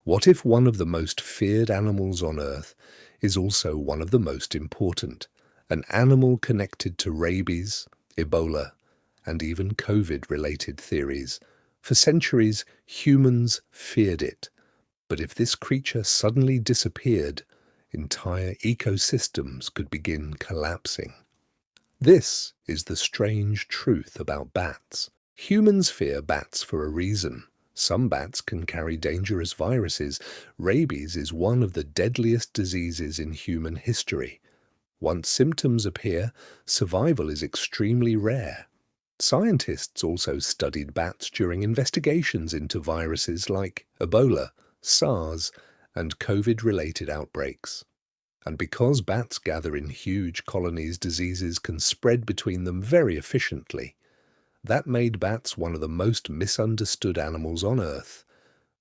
What if one of the most feared animals on Earth is also one of the most important? An animal connected to rabies, Ebola, and even COVID-related theories. For centuries, humans feared it. But if this creature suddenly disappeared, entire ecosystems could begin collapsing. This is the strange truth about bats. Humans fear bats for a reason. Some bats can carry dangerous viruses. Rabies is one of the deadliest diseases in human history. Once symptoms appear, survival is extremely rare. Scientists also studied bats during investigations into viruses like Ebola, SARS, and COVID-related outbreaks. And because bats gather in huge colonies, diseases can spread between them very efficiently. That made bats one of the most misunderstood animals on Earth.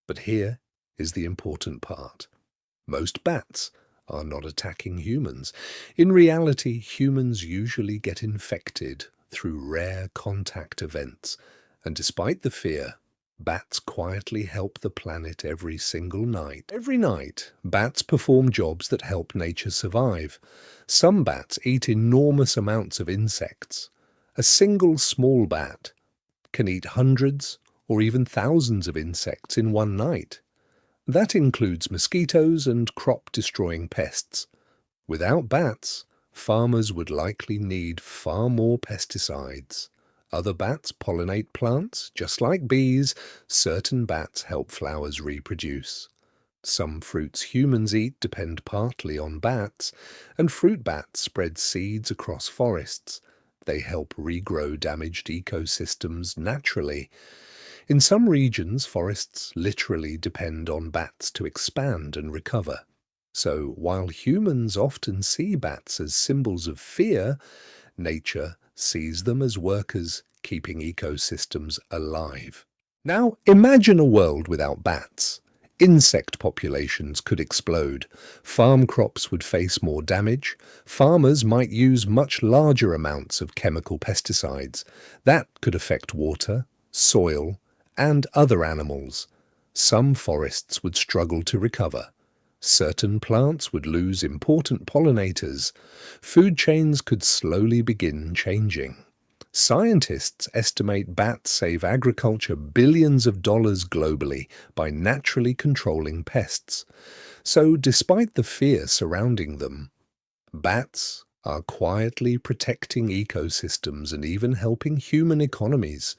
But here is the important part. Most bats are not attacking humans. In reality, humans usually get infected through rare contact events. And despite the fear, bats quietly help the planet every single night. Every night, bats perform jobs that help nature survive. Some bats eat enormous amounts of insects. A single small bat can eat hundreds or even thousands of insects in one night. That includes mosquitoes and crop-destroying pests. Without bats, farmers would likely need far more pesticides. Other bats pollinate plants, just like bees. Certain bats help flowers reproduce. Some fruits humans eat depend partly on bats, and fruit bats spread seeds across forests. They help regrow damaged ecosystems naturally. In some regions, forests literally depend on bats to expand and recover. So, while humans often see bats as symbols of fear, nature sees them as workers keeping ecosystems alive. Now, imagine a world without bats. Insect populations could explode. Farm crops would face more damage. Farmers might use much larger amounts of chemical pesticides. That could affect water, soil, and other animals. Some forests would struggle to recover. Certain plants would lose important pollinators. Food chains could slowly begin changing. Scientists estimate bats save agriculture billions of dollars globally by naturally controlling pests. So, despite the fear surrounding them, bats are quietly protecting ecosystems and even helping human economies.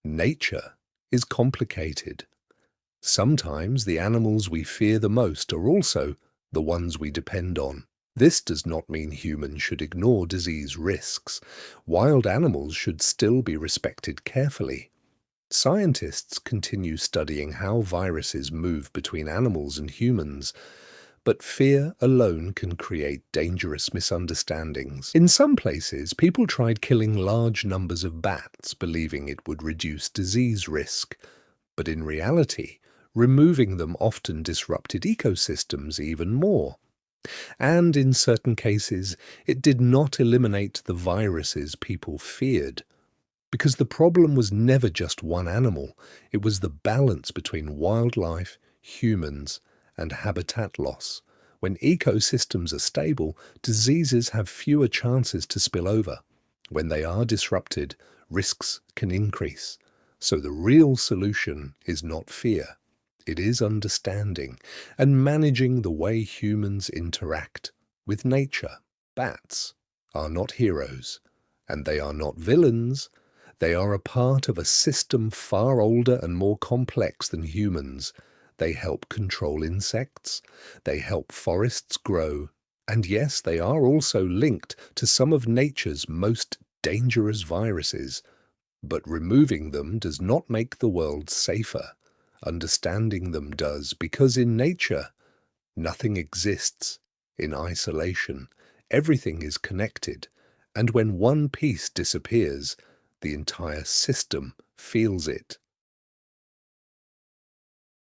Nature is complicated. Sometimes the animals we fear the most are also the ones we depend on. This does not mean humans should ignore disease risks. Wild animals should still be respected carefully. Scientists continue studying how viruses move between animals and humans, but fear alone can create dangerous misunderstandings. In some places, people tried killing large numbers of bats, believing it would reduce disease risk. But in reality, removing them often disrupted ecosystems even more. And in certain cases, it did not eliminate the viruses people feared. Because the problem was never just one animal, it was the balance between wildlife, humans, and habitat loss. When ecosystems are stable, diseases have fewer chances to spill over. When they are disrupted, risks can increase. So the real solution is not fear. It is understanding and managing the way humans interact with nature. Bats are not heroes, and they are not villains. They are a part of a system far older and more complex than humans. They help control insects, they help forests grow, and yes, they are also linked to some of nature's most dangerous viruses. But removing them does not make the world safer. Understanding them does, because in nature, nothing exists in isolation. Everything is connected, and when one piece disappears, the entire system feels it.